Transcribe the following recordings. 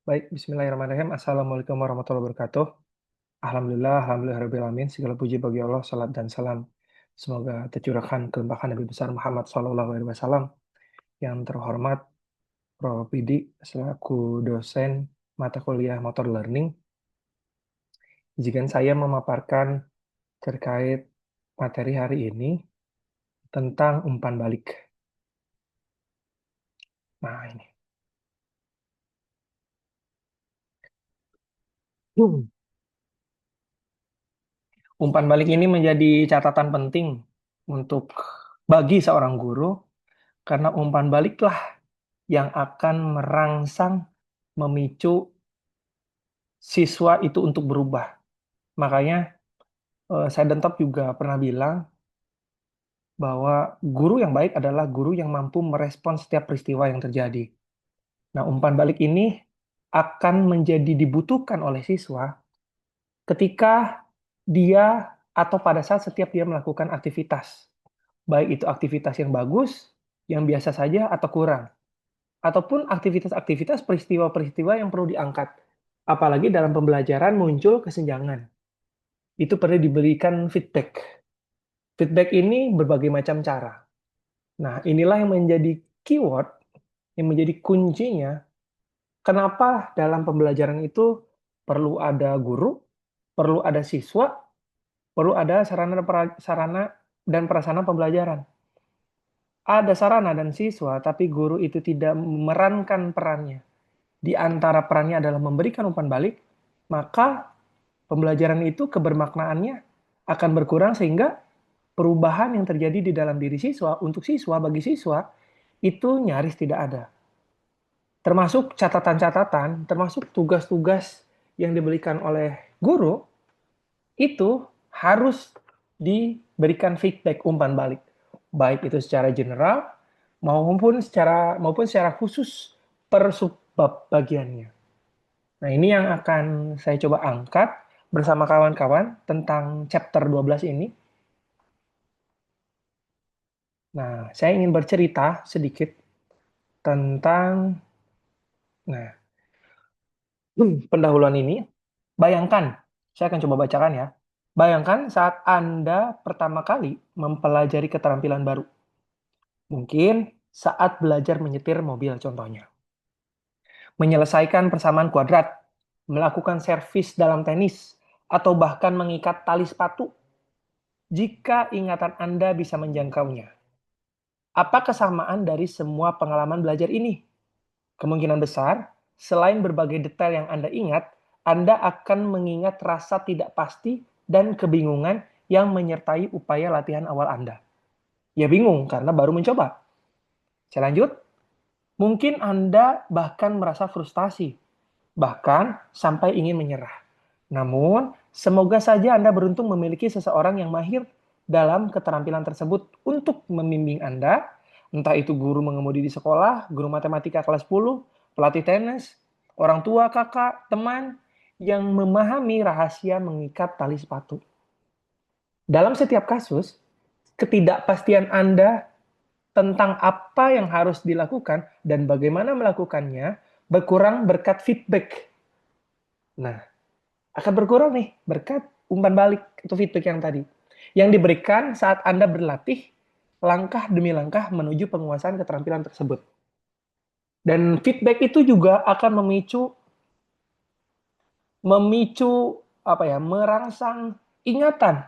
Baik, bismillahirrahmanirrahim. Assalamualaikum warahmatullahi wabarakatuh. Alhamdulillah, alamin. Segala puji bagi Allah, salat dan salam. Semoga tercurahkan kelimpahan Nabi besar Muhammad Sallallahu Alaihi Wasallam. Yang terhormat, Prof. Widi, selaku dosen mata kuliah Motor Learning. Izinkan saya memaparkan terkait materi hari ini tentang umpan balik. Nah, ini. Umpan balik ini menjadi catatan penting untuk bagi seorang guru, karena umpan baliklah yang akan merangsang, memicu siswa itu untuk berubah. Makanya saya dan Top juga pernah bilang bahwa guru yang baik adalah guru yang mampu merespon setiap peristiwa yang terjadi. Nah, umpan balik ini akan menjadi dibutuhkan oleh siswa ketika dia atau pada saat setiap dia melakukan aktivitas. Baik itu aktivitas yang bagus, yang biasa saja, atau kurang. Ataupun aktivitas-aktivitas peristiwa-peristiwa yang perlu diangkat. Apalagi dalam pembelajaran muncul kesenjangan. Itu perlu diberikan feedback. Feedback ini berbagai macam cara. Nah, inilah yang menjadi keyword, yang menjadi kuncinya, kenapa dalam pembelajaran itu perlu ada guru, perlu ada siswa, perlu ada sarana dan prasarana pembelajaran. Ada sarana dan siswa, tapi guru itu tidak memerankan perannya. Di antara perannya adalah memberikan umpan balik, maka pembelajaran itu kebermaknaannya akan berkurang sehingga perubahan yang terjadi di dalam diri siswa, untuk siswa, bagi siswa, itu nyaris tidak ada. Termasuk catatan-catatan, termasuk tugas-tugas yang diberikan oleh guru, itu harus diberikan feedback umpan balik. Baik itu secara general, maupun secara khusus per subbab bagiannya. Nah, ini yang akan saya coba angkat bersama kawan-kawan tentang chapter 12 ini. Nah, saya ingin bercerita sedikit tentang pendahuluan ini. Bayangkan, saya akan coba bacakan ya. Bayangkan saat Anda pertama kali mempelajari keterampilan baru. Mungkin saat belajar menyetir mobil contohnya. Menyelesaikan persamaan kuadrat, melakukan servis dalam tenis, atau bahkan mengikat tali sepatu. Jika ingatan Anda bisa menjangkaunya. Apa kesamaan dari semua pengalaman belajar ini? Kemungkinan besar, selain berbagai detail yang Anda ingat, Anda akan mengingat rasa tidak pasti dan kebingungan yang menyertai upaya latihan awal Anda. Ya bingung karena baru mencoba. Saya lanjut. Mungkin Anda bahkan merasa frustasi, bahkan sampai ingin menyerah. Namun, semoga saja Anda beruntung memiliki seseorang yang mahir dalam keterampilan tersebut untuk membimbing Anda, entah itu guru mengemudi di sekolah, guru matematika kelas 10, pelatih tenis, orang tua, kakak, teman, yang memahami rahasia mengikat tali sepatu. Dalam setiap kasus, ketidakpastian Anda tentang apa yang harus dilakukan dan bagaimana melakukannya berkurang berkat feedback. Nah, akan berkurang nih berkat umpan balik atau feedback yang tadi. Yang diberikan saat Anda berlatih langkah demi langkah menuju penguasaan keterampilan tersebut. Dan feedback itu juga akan merangsang ingatan.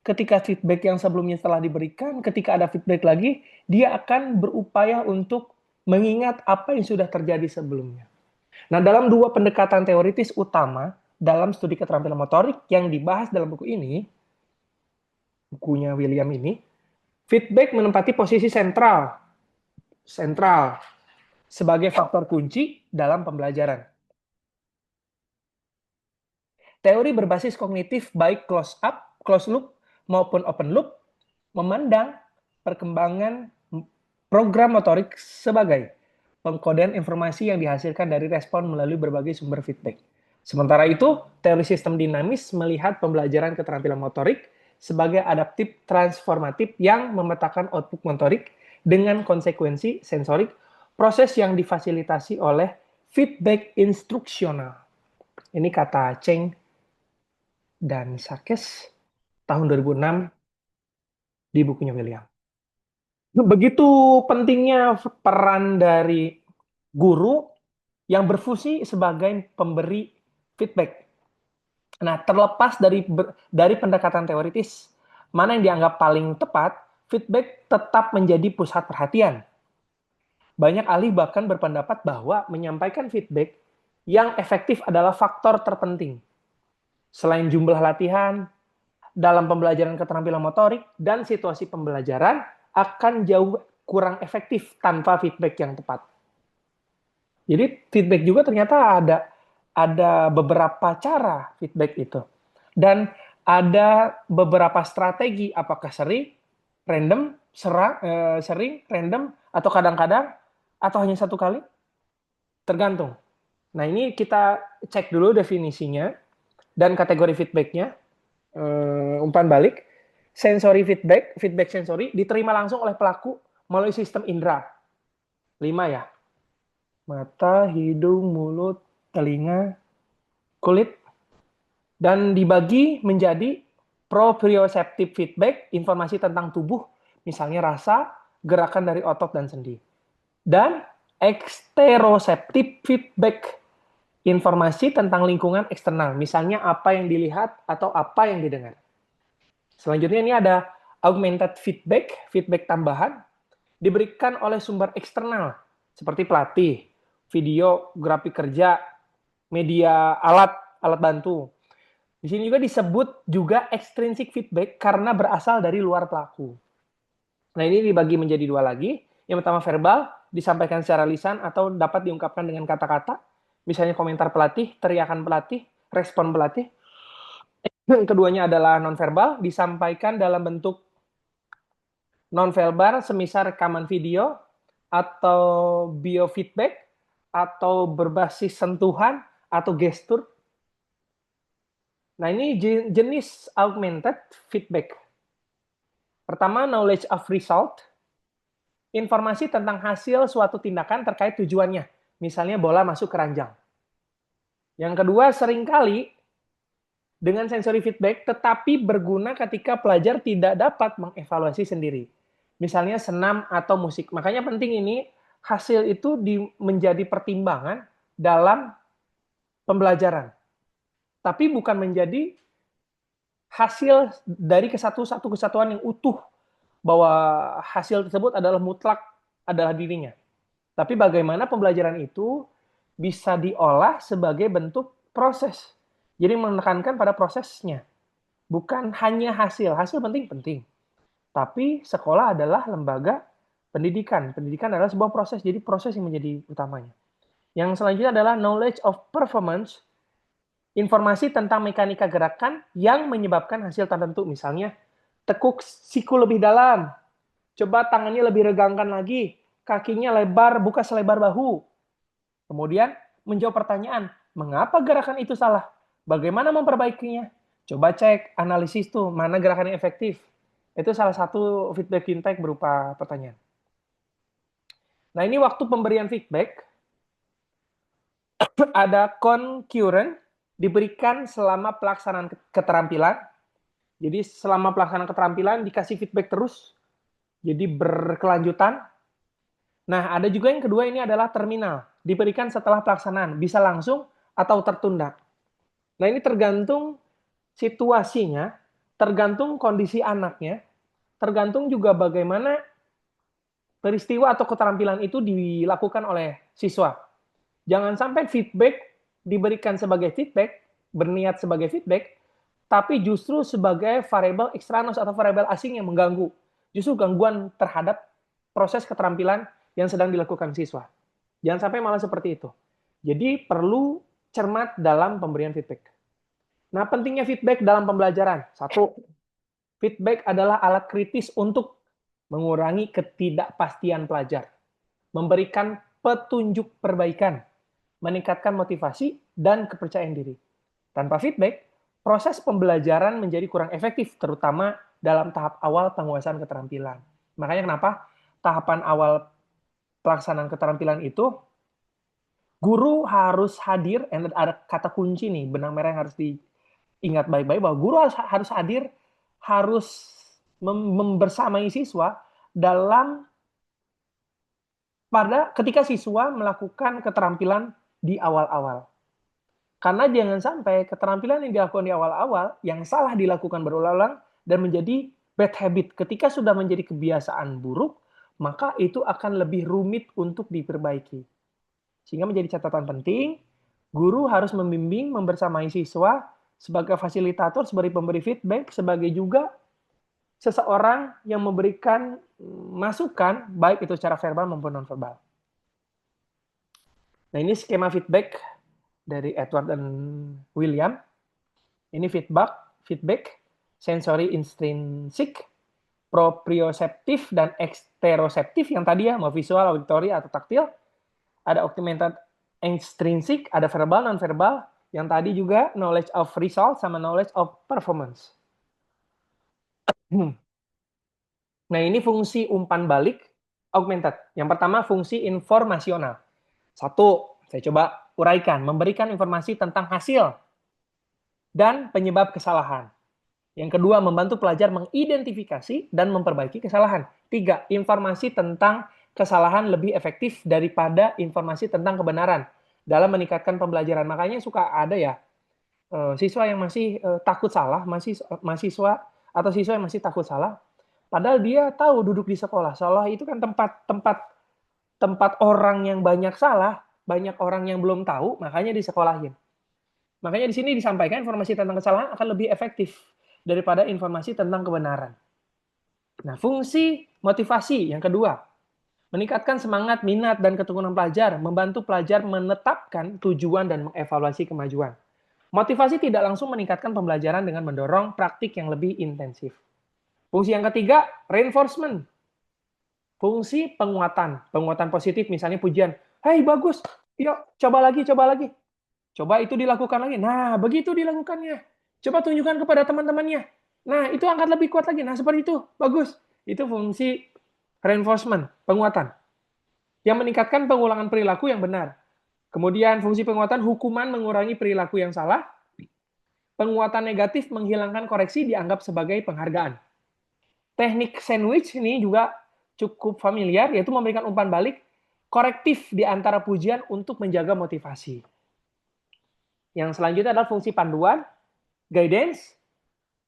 Ketika feedback yang sebelumnya telah diberikan, ketika ada feedback lagi, dia akan berupaya untuk mengingat apa yang sudah terjadi sebelumnya. Nah, dalam dua pendekatan teoritis utama dalam studi keterampilan motorik yang dibahas dalam buku ini, bukunya William ini, feedback menempati posisi sentral sebagai faktor kunci dalam pembelajaran. Teori berbasis kognitif baik closed loop maupun open loop memandang perkembangan program motorik sebagai pengkodean informasi yang dihasilkan dari respon melalui berbagai sumber feedback. Sementara itu, teori sistem dinamis melihat pembelajaran keterampilan motorik sebagai adaptif transformatif yang memetakan output motorik dengan konsekuensi sensorik, proses yang difasilitasi oleh feedback instruksional. Ini kata Cheng dan Sakes tahun 2006 di bukunya William. Begitu pentingnya peran dari guru yang berfungsi sebagai pemberi feedback. Nah, terlepas dari pendekatan teoritis, mana yang dianggap paling tepat, feedback tetap menjadi pusat perhatian. Banyak ahli bahkan berpendapat bahwa menyampaikan feedback yang efektif adalah faktor terpenting. Selain jumlah latihan, dalam pembelajaran keterampilan motorik dan situasi pembelajaran akan jauh kurang efektif tanpa feedback yang tepat. Jadi feedback juga ternyata ada beberapa cara feedback itu. Dan ada beberapa strategi, apakah sering, random, sering, random, atau kadang-kadang, atau hanya satu kali, tergantung. Nah, ini kita cek dulu definisinya dan kategori feedbacknya. Umpan balik, sensory feedback, feedback sensori, diterima langsung oleh pelaku melalui sistem indera. 5 ya. Mata, hidung, mulut, telinga, kulit. Dan dibagi menjadi proprioceptive feedback, informasi tentang tubuh, misalnya rasa, gerakan dari otot dan sendi. Dan exteroceptive feedback, informasi tentang lingkungan eksternal, misalnya apa yang dilihat atau apa yang didengar. Selanjutnya ini ada augmented feedback, feedback tambahan, diberikan oleh sumber eksternal, seperti pelatih, video, grafik kerja, media, alat bantu. Di sini juga disebut juga extrinsic feedback karena berasal dari luar pelaku. Nah, ini dibagi menjadi 2 lagi. Yang pertama verbal, disampaikan secara lisan atau dapat diungkapkan dengan kata-kata, misalnya komentar pelatih, teriakan pelatih, respon pelatih. Keduanya adalah nonverbal, disampaikan dalam bentuk nonverbal, semisal rekaman video, atau biofeedback, atau berbasis sentuhan, atau gestur. Nah, ini jenis augmented feedback. Pertama, knowledge of result, informasi tentang hasil suatu tindakan terkait tujuannya, misalnya bola masuk keranjang. Yang kedua, seringkali dengan sensory feedback, tetapi berguna ketika pelajar tidak dapat mengevaluasi sendiri. Misalnya senam atau musik. Makanya penting ini, hasil itu menjadi pertimbangan dalam pembelajaran. Tapi bukan menjadi hasil dari satu kesatuan yang utuh, bahwa hasil tersebut adalah mutlak, adalah dirinya. Tapi bagaimana pembelajaran itu bisa diolah sebagai bentuk proses. Jadi menekankan pada prosesnya. Bukan hanya hasil. Hasil penting. Tapi sekolah adalah lembaga pendidikan. Pendidikan adalah sebuah proses. Jadi proses yang menjadi utamanya. Yang selanjutnya adalah knowledge of performance. Informasi tentang mekanika gerakan yang menyebabkan hasil tertentu. Misalnya, tekuk siku lebih dalam. Coba tangannya lebih regangkan lagi. Kakinya lebar, buka selebar bahu. Kemudian menjawab pertanyaan, mengapa gerakan itu salah? Bagaimana memperbaikinya? Coba cek, analisis tuh, mana gerakan yang efektif. Itu salah satu feedback intake berupa pertanyaan. Nah, ini waktu pemberian feedback, ada concurrent, diberikan selama pelaksanaan keterampilan. Jadi selama pelaksanaan keterampilan dikasih feedback terus, jadi berkelanjutan. Nah, ada juga yang kedua, ini adalah terminal, diberikan setelah pelaksanaan, bisa langsung atau tertunda. Nah, ini tergantung situasinya, tergantung kondisi anaknya, tergantung juga bagaimana peristiwa atau keterampilan itu dilakukan oleh siswa. Jangan sampai feedback diberikan sebagai feedback, berniat sebagai feedback, tapi justru sebagai variabel ekstranos atau variabel asing yang mengganggu. Justru gangguan terhadap proses keterampilan yang sedang dilakukan siswa. Jangan sampai malah seperti itu. Jadi perlu cermat dalam pemberian feedback. Nah, pentingnya feedback dalam pembelajaran. 1, feedback adalah alat kritis untuk mengurangi ketidakpastian pelajar, memberikan petunjuk perbaikan, meningkatkan motivasi dan kepercayaan diri. Tanpa feedback, proses pembelajaran menjadi kurang efektif, terutama dalam tahap awal penguasaan keterampilan. Makanya kenapa tahapan awal pelaksanaan keterampilan itu Guru harus hadir, ada kata kunci nih, benang merah yang harus diingat baik-baik, bahwa guru harus hadir, harus membersamai siswa dalam ketika siswa melakukan keterampilan di awal-awal. Karena jangan sampai keterampilan yang dilakukan di awal-awal yang salah dilakukan berulang-ulang dan menjadi bad habit. Ketika sudah menjadi kebiasaan buruk, maka itu akan lebih rumit untuk diperbaiki. Sehingga menjadi catatan penting, guru harus membimbing, membersamai siswa sebagai fasilitator, sebagai pemberi feedback, sebagai juga seseorang yang memberikan masukan, baik itu secara verbal maupun non-verbal. Nah, ini skema feedback dari Edward dan William. Ini feedback, sensory intrinsic, proprioceptif, dan eksteroseptif yang tadi ya, mau visual, auditory, atau taktil. Ada augmented extrinsic, ada verbal, non-verbal, yang tadi juga knowledge of result sama knowledge of performance. Nah, ini fungsi umpan balik augmented. Yang pertama, fungsi informasional. Satu, saya coba uraikan, memberikan informasi tentang hasil dan penyebab kesalahan. Yang kedua, membantu pelajar mengidentifikasi dan memperbaiki kesalahan. Tiga, informasi tentang kesalahan lebih efektif daripada informasi tentang kebenaran dalam meningkatkan pembelajaran. Makanya suka ada ya siswa yang masih takut salah, mahasiswa atau siswa yang masih takut salah, padahal dia tahu duduk di sekolah. Seolah itu kan tempat orang yang banyak salah, banyak orang yang belum tahu, makanya disekolahin. Makanya di sini disampaikan informasi tentang kesalahan akan lebih efektif daripada informasi tentang kebenaran. Nah, fungsi motivasi yang kedua, meningkatkan semangat, minat, dan ketekunan pelajar, membantu pelajar menetapkan tujuan dan mengevaluasi kemajuan. Motivasi tidak langsung meningkatkan pembelajaran dengan mendorong praktik yang lebih intensif. Fungsi yang ketiga, reinforcement. Fungsi penguatan positif, misalnya pujian. Hei, bagus, yuk coba lagi. Coba itu dilakukan lagi. Nah, begitu dilakukannya. Coba tunjukkan kepada teman-temannya. Nah, itu angkat lebih kuat lagi. Nah, seperti itu. Bagus. Itu fungsi reinforcement, penguatan. Yang meningkatkan pengulangan perilaku yang benar. Kemudian fungsi penguatan, hukuman mengurangi perilaku yang salah. Penguatan negatif menghilangkan koreksi dianggap sebagai penghargaan. Teknik sandwich ini juga cukup familiar, yaitu memberikan umpan balik korektif di antara pujian untuk menjaga motivasi. Yang selanjutnya adalah fungsi panduan, guidance,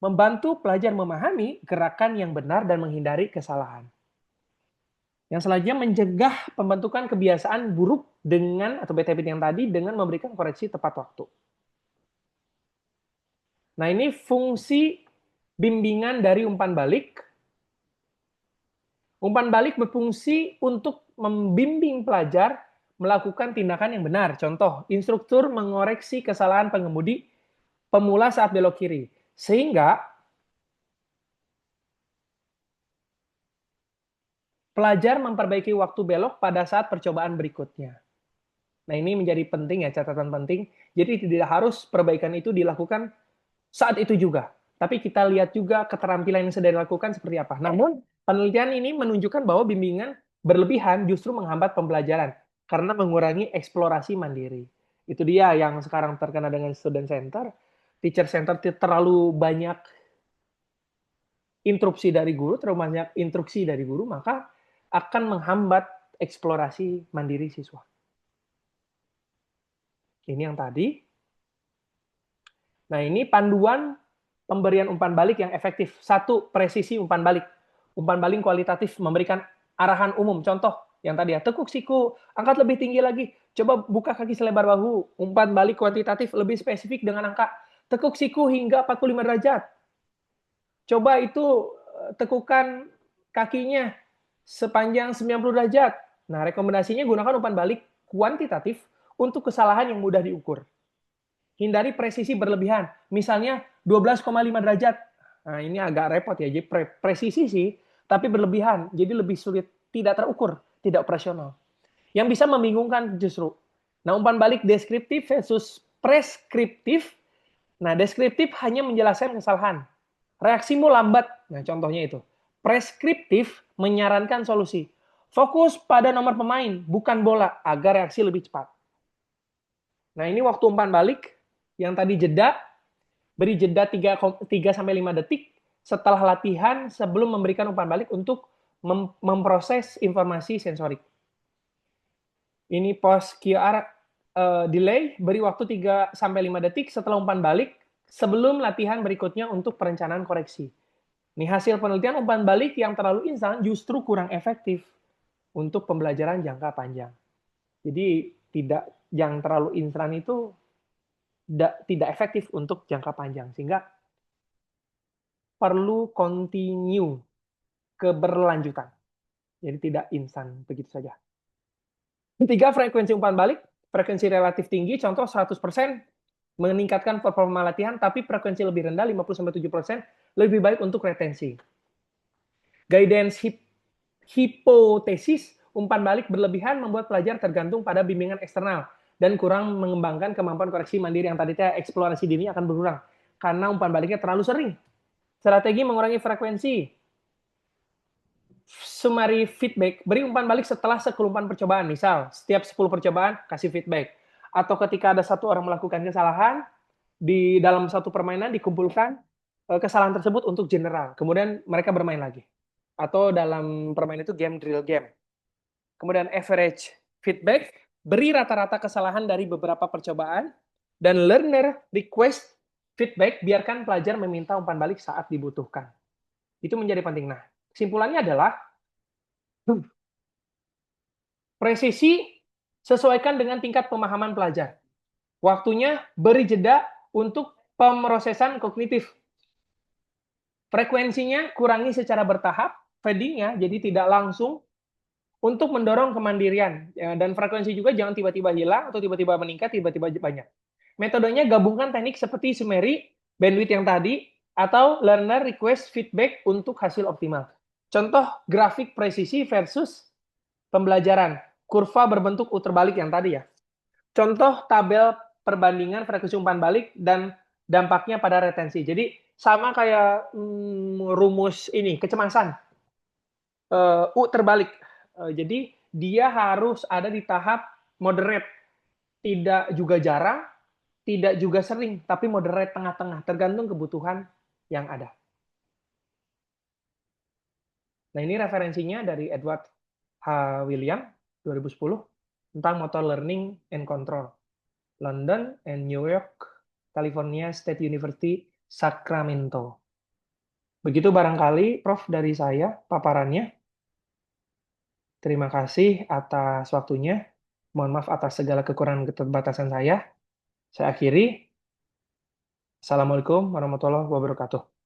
membantu pelajar memahami gerakan yang benar dan menghindari kesalahan. Yang selanjutnya mencegah pembentukan kebiasaan buruk dengan atau bad habit yang tadi dengan memberikan koreksi tepat waktu. Nah, ini fungsi bimbingan dari umpan balik. Umpan balik berfungsi untuk membimbing pelajar melakukan tindakan yang benar. Contoh, instruktur mengoreksi kesalahan pengemudi pemula saat belok kiri. Sehingga pelajar memperbaiki waktu belok pada saat percobaan berikutnya. Nah, ini menjadi penting ya, catatan penting. Jadi tidak harus perbaikan itu dilakukan saat itu juga. Tapi kita lihat juga keterampilan yang sedang dilakukan seperti apa. Namun, penelitian ini menunjukkan bahwa bimbingan berlebihan justru menghambat pembelajaran karena mengurangi eksplorasi mandiri. Itu dia yang sekarang terkena dengan student center, teacher center, terlalu banyak interupsi dari guru, terlalu banyak instruksi dari guru, maka akan menghambat eksplorasi mandiri siswa. Ini yang tadi. Nah, ini panduan pemberian umpan balik yang efektif. Satu, presisi umpan balik. Umpan balik kualitatif, memberikan arahan umum. Contoh, yang tadi ya, tekuk siku, angkat lebih tinggi lagi. Coba buka kaki selebar bahu. Umpan balik kuantitatif, lebih spesifik dengan angka. Tekuk siku hingga 45 derajat. Coba itu tekukan kakinya sepanjang 90 derajat. Nah, rekomendasinya gunakan umpan balik kuantitatif untuk kesalahan yang mudah diukur. Hindari presisi berlebihan. Misalnya 12,5 derajat. Nah, ini agak repot ya. Jadi presisi sih, tapi berlebihan. Jadi lebih sulit, tidak terukur, tidak operasional. Yang bisa membingungkan justru. Nah, umpan balik deskriptif versus preskriptif. Nah, deskriptif hanya menjelaskan kesalahan. Reaksimu lambat. Nah, contohnya itu. Preskriptif menyarankan solusi. Fokus pada nomor pemain, bukan bola, agar reaksi lebih cepat. Nah, ini waktu umpan balik yang tadi jeda, beri jeda 3-5 detik setelah latihan sebelum memberikan umpan balik untuk memproses informasi sensorik. Ini post QR delay, beri waktu 3-5 detik setelah umpan balik sebelum latihan berikutnya untuk perencanaan koreksi. Ini hasil penelitian umpan balik yang terlalu instan justru kurang efektif untuk pembelajaran jangka panjang. Jadi yang terlalu instan itu tidak efektif untuk jangka panjang, sehingga perlu continue, keberlanjutan. Jadi tidak instan begitu saja. Ketiga, frekuensi umpan balik. Frekuensi relatif tinggi, contoh 100% meningkatkan performa latihan, tapi frekuensi lebih rendah, 50-7%, lebih baik untuk retensi. Guidance hipotesis, umpan balik berlebihan membuat pelajar tergantung pada bimbingan eksternal dan kurang mengembangkan kemampuan koreksi mandiri yang tadi eksplorasi dini akan berkurang karena umpan baliknya terlalu sering. Strategi mengurangi frekuensi. Summary feedback, beri umpan balik setelah sekelumpan percobaan. Misal, setiap 10 percobaan, kasih feedback. Atau ketika ada satu orang melakukan kesalahan, di dalam satu permainan dikumpulkan kesalahan tersebut untuk general. Kemudian mereka bermain lagi. Atau dalam permainan itu game drill game. Kemudian average feedback, beri rata-rata kesalahan dari beberapa percobaan. Dan learner request feedback, biarkan pelajar meminta umpan balik saat dibutuhkan. Itu menjadi penting. Nah, kesimpulannya adalah presisi sesuaikan dengan tingkat pemahaman pelajar. Waktunya beri jeda untuk pemrosesan kognitif. Frekuensinya kurangi secara bertahap, fadingnya jadi tidak langsung untuk mendorong kemandirian. Dan frekuensi juga jangan tiba-tiba hilang atau tiba-tiba meningkat, tiba-tiba banyak. Metodenya gabungkan teknik seperti summary, bandwidth yang tadi, atau learner request feedback untuk hasil optimal. Contoh grafik presisi versus pembelajaran. Kurva berbentuk U terbalik yang tadi ya. Contoh tabel perbandingan frekuensi umpan balik dan dampaknya pada retensi. Jadi sama kayak rumus ini, kecemasan. U terbalik. Jadi dia harus ada di tahap moderate. Tidak juga jarang, tidak juga sering, tapi moderate tengah-tengah, tergantung kebutuhan yang ada. Nah, ini referensinya dari Edward H. William, 2010, tentang motor learning and control. London and New York, California State University, Sacramento. Begitu barangkali, Prof, dari saya paparannya. Terima kasih atas waktunya. Mohon maaf atas segala kekurangan keterbatasan saya. Saya akhiri. Assalamualaikum warahmatullahi wabarakatuh.